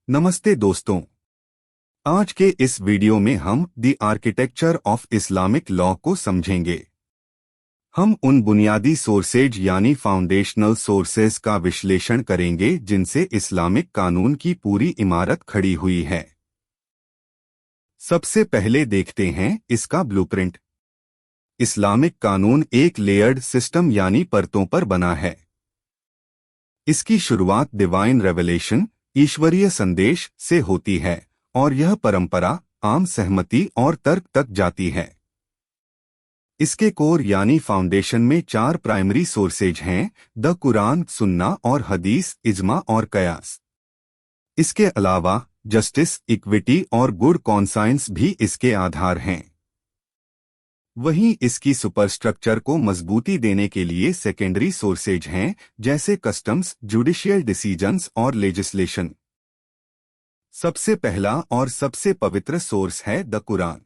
नमस्ते दोस्तों। आज के इस वीडियो में हम the architecture of Islamic law को समझेंगे। हम उन बुनियादी सोर्सेज यानी फाउंडेशनल सोर्सेज का विश्लेषण करेंगे जिनसे इस्लामिक कानून की पूरी इमारत खड़ी हुई है। सबसे पहले देखते हैं इसका ब्लूप्रिंट। इस्लामिक कानून एक लेयर्ड सिस्टम यानी परतों पर बना है। इसकी शुरुआत डिवाइन रेवलेशन ईश्वरीय संदेश से होती है और यह परंपरा, आम सहमति और तर्क तक जाती है। इसके कोर यानी फाउंडेशन में 4 प्राइमरी सोर्सेज हैं: द कुरान, सुन्ना और हदीस, इज्मा और कयास। इसके अलावा जस्टिस, इक्विटी और गुड कॉन्साइंस भी इसके आधार हैं। वहीं इसकी सुपरस्ट्रक्चर को मजबूती देने के लिए सेकेंडरी सोर्सेज हैं, जैसे कस्टम्स, जुडिशियल डिसीजंस और लेजिस्लेशन। सबसे पहला और सबसे पवित्र सोर्स है द कुरान।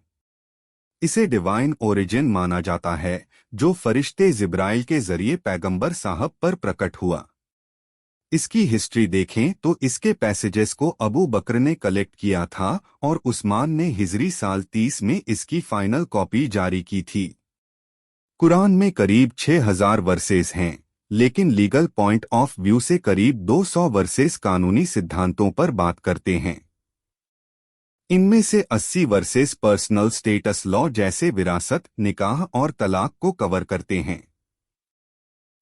इसे डिवाइन ओरिजिन माना जाता है, जो फरिश्ते जिब्राइल के जरिए पैगंबर साहब पर प्रकट हुआ। इसकी हिस्ट्री देखें तो इसके पैसेजेस को अबू बकर ने कलेक्ट किया था और उस्मान ने हिजरी साल 30 में इसकी फाइनल कॉपी जारी की थी। कुरान में करीब 6000 वर्सेस हैं, लेकिन लीगल पॉइंट ऑफ व्यू से करीब 200 वर्सेस कानूनी सिद्धांतों पर बात करते हैं। इनमें से 80 वर्सेस पर्सनल स्टेटस लॉ जैसे विरासत, निकाह और तलाक को कवर करते हैं।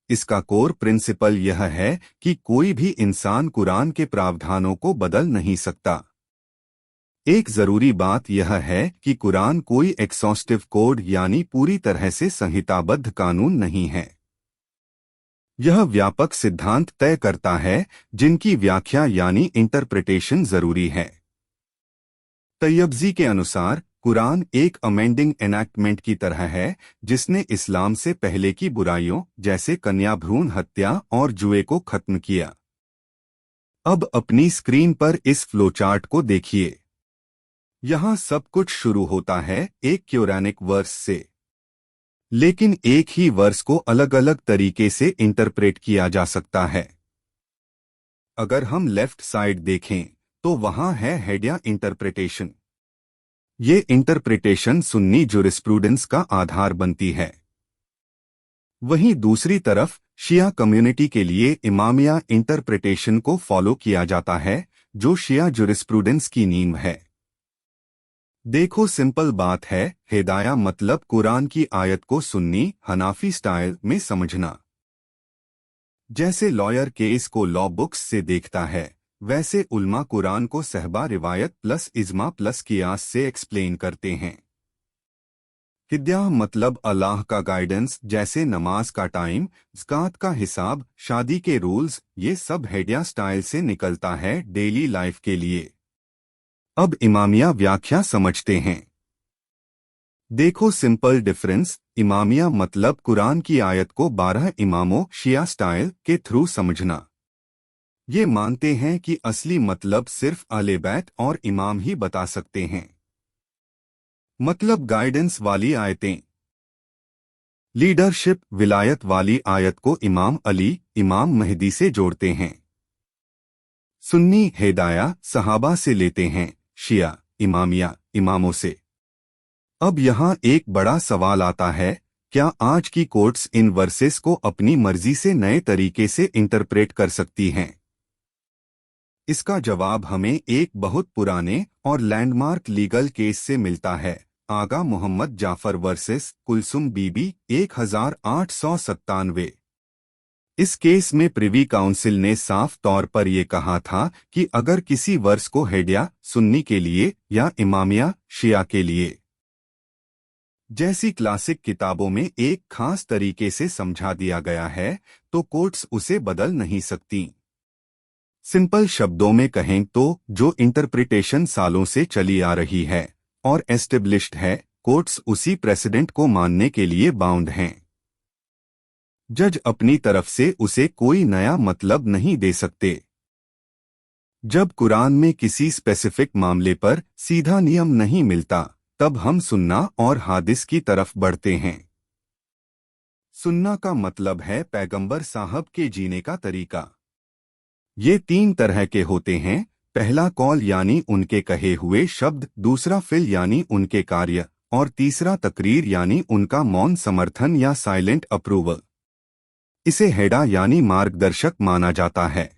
इसका कोर प्रिंसिपल यह है कि कोई भी इंसान कुरान के प्रावधानों को बदल नहीं सकता। एक जरूरी बात यह है कि कुरान कोई एक्सॉस्टिव कोड यानी पूरी तरह से संहिताबद्ध कानून नहीं है। यह व्यापक सिद्धांत तय करता है जिनकी व्याख्या यानी इंटरप्रिटेशन जरूरी है। तय्यबजी के अनुसार कुरान एक अमेंडिंग एनैक्टमेंट की तरह है, जिसने इस्लाम से पहले की बुराइयों जैसे कन्या भ्रूण हत्या और जुए को खत्म किया। अब अपनी स्क्रीन पर इस फ्लोचार्ट को देखिए। यहाँ सब कुछ शुरू होता है एक क्योरैनिक वर्स से, लेकिन एक ही वर्स को अलग अलग तरीके से इंटरप्रेट किया जा सकता है। अगर हम लेफ्ट साइड देखें तो वहाँ है हेडिया इंटरप्रिटेशन। ये इंटरप्रिटेशन सुन्नी जुरिस्प्रूडेंस का आधार बनती है। वहीं दूसरी तरफ शिया कम्युनिटी के लिए इमामिया इंटरप्रिटेशन को फॉलो किया जाता है, जो शिया जुरिस्प्रूडेंस की नींव है। देखो, सिंपल बात है, हिदाया मतलब कुरान की आयत को सुन्नी हनाफी स्टाइल में समझना। जैसे लॉयर केस को लॉ बुक्स से देखता है, वैसे उल्मा कुरान को सहबा रिवायत प्लस इज्मा प्लस कियास से एक्सप्लेन करते हैं। हिदाया मतलब अल्लाह का गाइडेंस, जैसे नमाज का टाइम, ज़कात का हिसाब, शादी के रूल्स, ये सब हिदाया स्टाइल से निकलता है डेली लाइफ के लिए। अब इमामिया व्याख्या समझते हैं। देखो, सिंपल डिफरेंस। इमामिया मतलब कुरान की आयत को 12 इमामों शिया स्टाइल के थ्रू समझना। ये मानते हैं कि असली मतलब सिर्फ अहले बैत और इमाम ही बता सकते हैं। मतलब गाइडेंस वाली आयतें। लीडरशिप विलायत वाली आयत को इमाम अली, इमाम महदी से जोड़ते हैं। सुन्नी हिदाया सहाबा से लेते हैं, शिया इमामिया इमामों से। अब यहाँ एक बड़ा सवाल आता है, क्या आज की कोर्ट्स इन वर्सेस को अपनी मर्जी से नए तरीके से इंटरप्रेट कर सकती हैं? इसका जवाब हमें एक बहुत पुराने और लैंडमार्क लीगल केस से मिलता है, आगा मोहम्मद जाफर वर्सेस कुलसुम बीबी 1897। इस केस में प्रिवी काउंसिल ने साफ तौर पर यह कहा था कि अगर किसी वर्स को हिदाया सुन्नी के लिए या इमामिया शिया के लिए जैसी क्लासिक किताबों में एक खास तरीके से समझा दिया गया है, तो कोर्ट्स उसे बदल नहीं सकती। सिंपल शब्दों में कहें तो जो इंटरप्रिटेशन सालों से चली आ रही है और एस्टेब्लिश्ड है, कोर्ट्स उसी प्रेसिडेंट को मानने के लिए बाउंड हैं। जज अपनी तरफ से उसे कोई नया मतलब नहीं दे सकते। जब कुरान में किसी स्पेसिफिक मामले पर सीधा नियम नहीं मिलता, तब हम सुन्ना और हादिस की तरफ बढ़ते हैं। सुन्ना का मतलब है पैगंबर साहब के जीने का तरीका। ये 3 तरह के होते हैं: पहला कॉल यानी उनके कहे हुए शब्द, दूसरा फिल यानी उनके कार्य, और तीसरा तकरीर यानी उनका मौन समर्थन या साइलेंट अप्रूवल। इसे हेडा यानी मार्गदर्शक माना जाता है।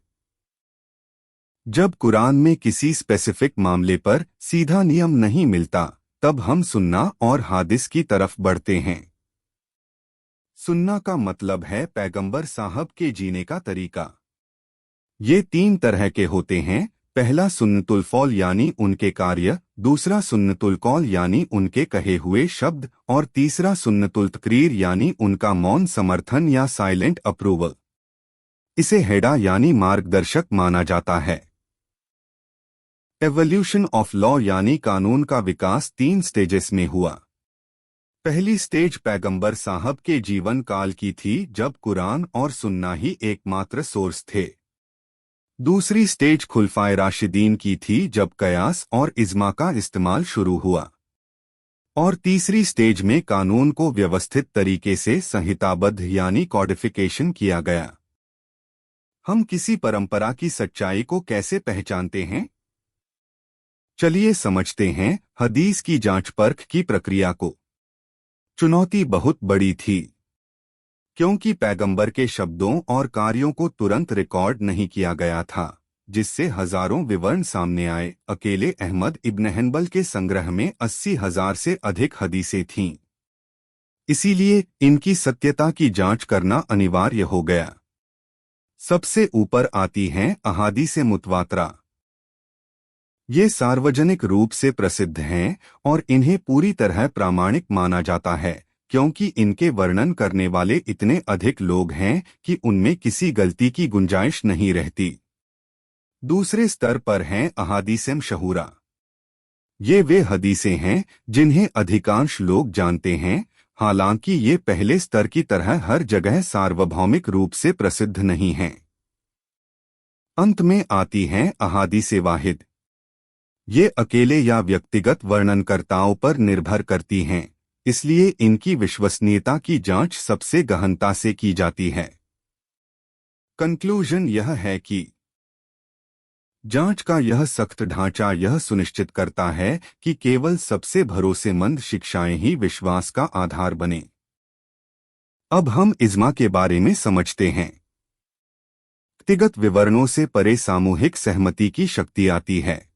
जब कुरान में किसी स्पेसिफिक मामले पर सीधा नियम नहीं मिलता, तब हम सुन्ना और हादिस की तरफ बढ़ते हैं। सुन्ना का मतलब है पैगंबर साहब के जीने का तरीका। ये 3 तरह के होते हैं। पहला सुन्नतुल फौल यानी उनके कार्य, दूसरा सुन्नतुल कौल यानी उनके कहे हुए शब्द, और तीसरा सुन्नतुल तकरीर यानी उनका मौन समर्थन या साइलेंट अप्रूवल। इसे हेडा यानी मार्गदर्शक माना जाता है। एवोल्यूशन ऑफ लॉ यानी कानून का विकास 3 स्टेजेस में हुआ। पहली स्टेज पैगंबर साहब के जीवन काल की थी, जब कुरान और सुन्ना ही एकमात्र सोर्स थे। दूसरी स्टेज खुलफाए राशिदीन की थी, जब कयास और इज्मा का इस्तेमाल शुरू हुआ। और तीसरी स्टेज में कानून को व्यवस्थित तरीके से संहिताबद्ध यानी कॉडिफिकेशन किया गया। हम किसी परंपरा की सच्चाई को कैसे पहचानते हैं? चलिए समझते हैं हदीस की जांच परख की प्रक्रिया को। चुनौती बहुत बड़ी थी, क्योंकि पैगंबर के शब्दों और कार्यों को तुरंत रिकॉर्ड नहीं किया गया था, जिससे हजारों विवरण सामने आए। अकेले अहमद इब्न हंबल के संग्रह में 80,000 से अधिक हदीसें थीं। इसीलिए इनकी सत्यता की जांच करना अनिवार्य हो गया। सबसे ऊपर आती हैं अहादीसे मुतवातरा। ये सार्वजनिक रूप से प्रसिद्ध हैं और इन्हें पूरी तरह प्रामाणिक माना जाता है, क्योंकि इनके वर्णन करने वाले इतने अधिक लोग हैं कि उनमें किसी गलती की गुंजाइश नहीं रहती। दूसरे स्तर पर हैं अहादीसे मशहूरा। ये वे हदीसें हैं जिन्हें अधिकांश लोग जानते हैं, हालांकि ये पहले स्तर की तरह हर जगह सार्वभौमिक रूप से प्रसिद्ध नहीं हैं। अंत में आती हैं अहादीसे वाहिद। ये अकेले या व्यक्तिगत वर्णनकर्ताओं पर निर्भर करती हैं, इसलिए इनकी विश्वसनीयता की जांच सबसे गहनता से की जाती है। कंक्लूजन यह है कि जांच का यह सख्त ढांचा यह सुनिश्चित करता है कि केवल सबसे भरोसेमंद शिक्षाएं ही विश्वास का आधार बने। अब हम इज्मा के बारे में समझते हैं। व्यक्तिगत विवरणों से परे सामूहिक सहमति की शक्ति आती है।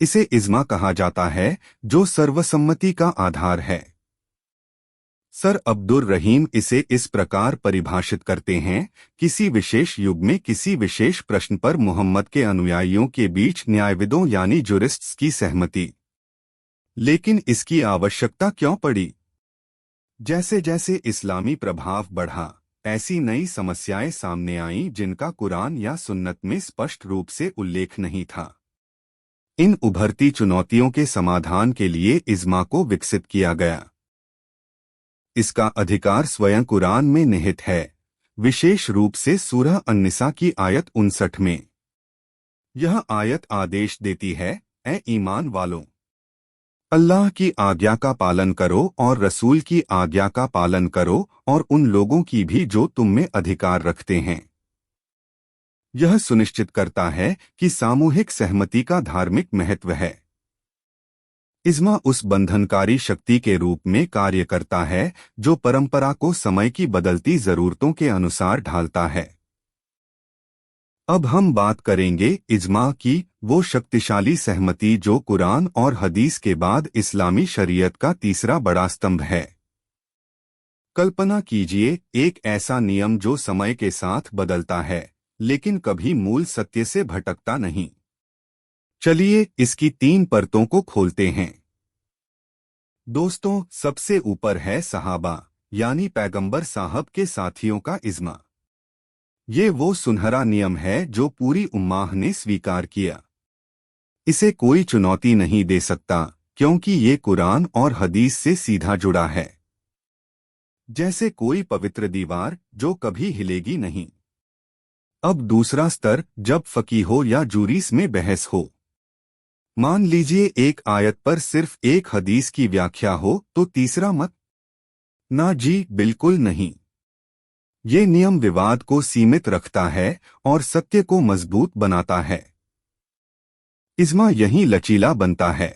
इसे इज्मा कहा जाता है, जो सर्वसम्मति का आधार है। सर अब्दुल रहीम इसे इस प्रकार परिभाषित करते हैं, किसी विशेष युग में किसी विशेष प्रश्न पर मोहम्मद के अनुयायियों के बीच न्यायविदों यानी जुरिस्ट्स की सहमति। लेकिन इसकी आवश्यकता क्यों पड़ी? जैसे जैसे इस्लामी प्रभाव बढ़ा, ऐसी नई समस्याएं सामने आईं जिनका कुरान या सुन्नत में स्पष्ट रूप से उल्लेख नहीं था। इन उभरती चुनौतियों के समाधान के लिए इज्मा को विकसित किया गया। इसका अधिकार स्वयं कुरान में निहित है, विशेष रूप से सूरह अन-निसा की आयत 59 में। यह आयत आदेश देती है, ए ईमान वालों, अल्लाह की आज्ञा का पालन करो और रसूल की आज्ञा का पालन करो, और उन लोगों की भी जो तुम में अधिकार रखते हैं। यह सुनिश्चित करता है कि सामूहिक सहमति का धार्मिक महत्व है। इज्मा उस बंधनकारी शक्ति के रूप में कार्य करता है जो परंपरा को समय की बदलती जरूरतों के अनुसार ढालता है। अब हम बात करेंगे इज्मा की, वो शक्तिशाली सहमति जो कुरान और हदीस के बाद इस्लामी शरीयत का तीसरा बड़ा स्तंभ है। कल्पना कीजिए एक ऐसा नियम जो समय के साथ बदलता है, लेकिन कभी मूल सत्य से भटकता नहीं। चलिए इसकी 3 परतों को खोलते हैं। दोस्तों, सबसे ऊपर है सहाबा यानी पैगंबर साहब के साथियों का इज्मा। ये वो सुनहरा नियम है जो पूरी उम्माह ने स्वीकार किया। इसे कोई चुनौती नहीं दे सकता, क्योंकि ये कुरान और हदीस से सीधा जुड़ा है। जैसे कोई पवित्र दीवार जो कभी हिलेगी नहीं। अब दूसरा स्तर, जब फकीहों या जूरीस में बहस हो। मान लीजिए एक आयत पर सिर्फ एक हदीस की व्याख्या हो, तो तीसरा मत? ना जी, बिल्कुल नहीं। ये नियम विवाद को सीमित रखता है और सत्य को मजबूत बनाता है। इज्मा यहीं लचीला बनता है।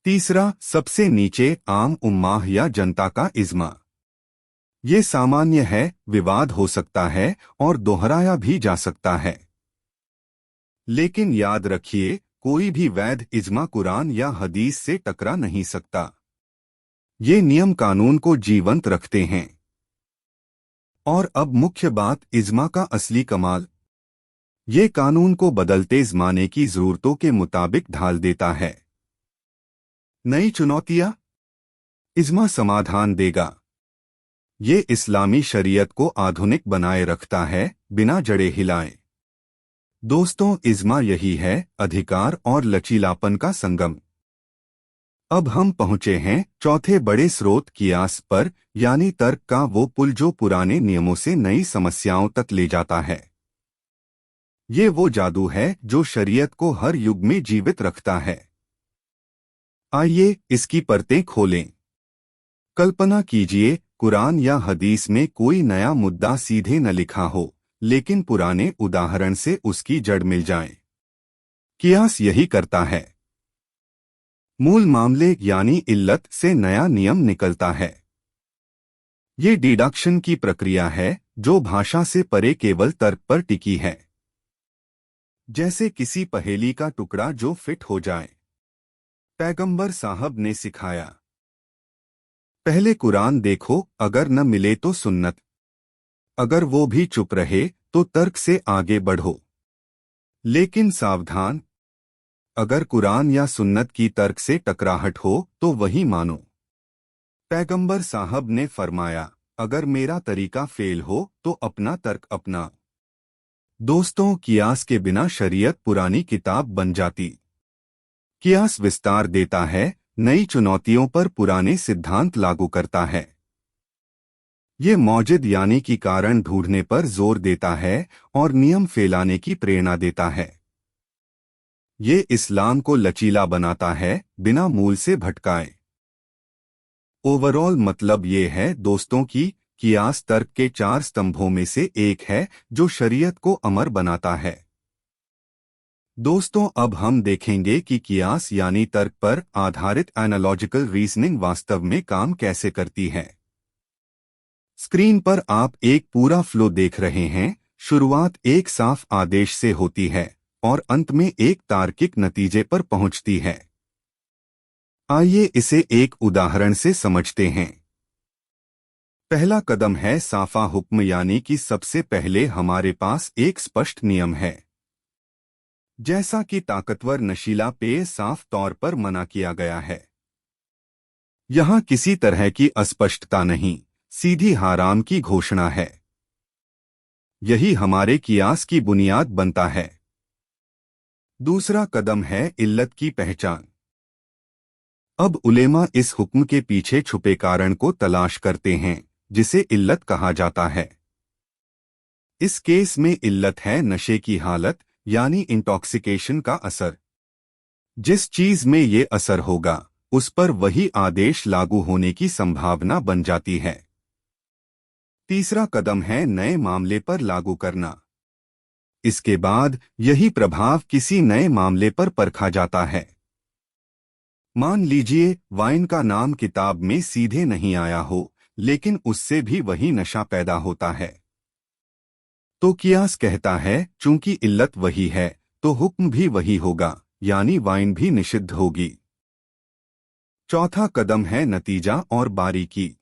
तीसरा, सबसे नीचे आम उम्माह या जनता का इज्मा। ये सामान्य है, विवाद हो सकता है और दोहराया भी जा सकता है। लेकिन याद रखिए, कोई भी वैध इज्मा कुरान या हदीस से टकरा नहीं सकता। ये नियम कानून को जीवंत रखते हैं। और अब मुख्य बात, इज्मा का असली कमाल। ये कानून को बदलते ज़माने की ज़रूरतों के मुताबिक ढाल देता है। नई चुनौतियां, इज्मा समाधान देगा। ये इस्लामी शरीयत को आधुनिक बनाए रखता है, बिना जड़े हिलाए। दोस्तों, इज्मा यही है, अधिकार और लचीलापन का संगम। अब हम पहुंचे हैं चौथे बड़े स्रोत, कियास पर, यानी तर्क का वो पुल जो पुराने नियमों से नई समस्याओं तक ले जाता है। ये वो जादू है जो शरीयत को हर युग में जीवित रखता है। आइए इसकी परतें खोलें। कल्पना कीजिए, कुरान या हदीस में कोई नया मुद्दा सीधे न लिखा हो, लेकिन पुराने उदाहरण से उसकी जड़ मिल जाए। कियास यही करता है। मूल मामले यानी इल्लत से नया नियम निकलता है। ये डिडक्शन की प्रक्रिया है जो भाषा से परे केवल तर्क पर टिकी है। जैसे किसी पहेली का टुकड़ा जो फिट हो जाए। पैगंबर साहब ने सिखाया, पहले कुरान देखो, अगर न मिले तो सुन्नत। अगर वो भी चुप रहे तो तर्क से आगे बढ़ो। लेकिन सावधान, अगर कुरान या सुन्नत की तर्क से टकराहट हो तो वही मानो। पैगंबर साहब ने फरमाया, अगर मेरा तरीका फेल हो तो अपना तर्क अपना। दोस्तों, कियास के बिना शरीयत पुरानी किताब बन जाती। कियास विस्तार देता है, नई चुनौतियों पर पुराने सिद्धांत लागू करता है। ये मौजिद यानी कि कारण ढूंढने पर जोर देता है और नियम फैलाने की प्रेरणा देता है। ये इस्लाम को लचीला बनाता है, बिना मूल से भटकाए। ओवरऑल मतलब ये है दोस्तों की कियास तर्क के 4 स्तंभों में से एक है जो शरीयत को अमर बनाता है। दोस्तों, अब हम देखेंगे कि कियास यानी तर्क पर आधारित एनालॉजिकल रीजनिंग वास्तव में काम कैसे करती है। स्क्रीन पर आप एक पूरा फ्लो देख रहे हैं। शुरुआत एक साफ आदेश से होती है और अंत में एक तार्किक नतीजे पर पहुंचती है। आइए इसे एक उदाहरण से समझते हैं। पहला कदम है साफा हुक्म, यानी कि सबसे पहले हमारे पास एक स्पष्ट नियम है। जैसा कि ताकतवर नशीला पेय साफ तौर पर मना किया गया है। यहां किसी तरह की अस्पष्टता नहीं, सीधी हराम की घोषणा है। यही हमारे कियास की बुनियाद बनता है। दूसरा कदम है इल्लत की पहचान। अब उलेमा इस हुक्म के पीछे छुपे कारण को तलाश करते हैं, जिसे इल्लत कहा जाता है। इस केस में इल्लत है नशे की हालत, यानी इंटॉक्सिकेशन का असर। जिस चीज में ये असर होगा, उस पर वही आदेश लागू होने की संभावना बन जाती है। तीसरा कदम है नए मामले पर लागू करना। इसके बाद यही प्रभाव किसी नए मामले पर परखा जाता है। मान लीजिए वाइन का नाम किताब में सीधे नहीं आया हो, लेकिन उससे भी वही नशा पैदा होता है। तो कियास कहता है, चूंकि इल्लत वही है तो हुक्म भी वही होगा, यानी वाइन भी निषिद्ध होगी। चौथा कदम है नतीजा और बारीकी।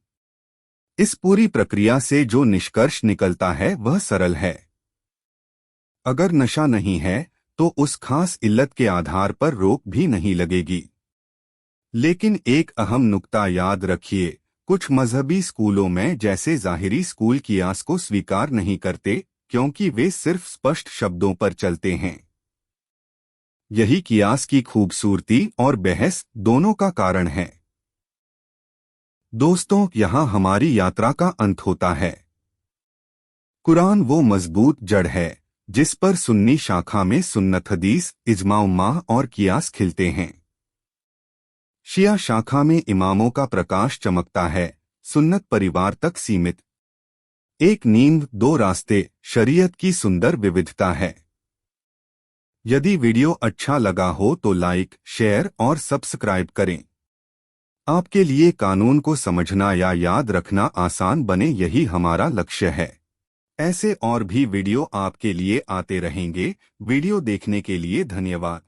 इस पूरी प्रक्रिया से जो निष्कर्ष निकलता है वह सरल है। अगर नशा नहीं है तो उस खास इल्लत के आधार पर रोक भी नहीं लगेगी। लेकिन एक अहम नुक्ता याद रखिए, कुछ मजहबी स्कूलों में जैसे ज़ाहिरी स्कूल कियास को स्वीकार नहीं करते, क्योंकि वे सिर्फ स्पष्ट शब्दों पर चलते हैं। यही कियास की खूबसूरती और बहस दोनों का कारण है। दोस्तों, यहाँ हमारी यात्रा का अंत होता है। कुरान वो मजबूत जड़ है जिस पर सुन्नी शाखा में सुन्नत, हदीस, इज्मा उम्माह और कियास खिलते हैं। शिया शाखा में इमामों का प्रकाश चमकता है, सुन्नत परिवार तक सीमित। एक नींव, दो रास्ते, शरीयत की सुंदर विविधता है। यदि वीडियो अच्छा लगा हो तो लाइक, शेयर और सब्सक्राइब करें। आपके लिए कानून को समझना या याद रखना आसान बने, यही हमारा लक्ष्य है। ऐसे और भी वीडियो आपके लिए आते रहेंगे। वीडियो देखने के लिए धन्यवाद।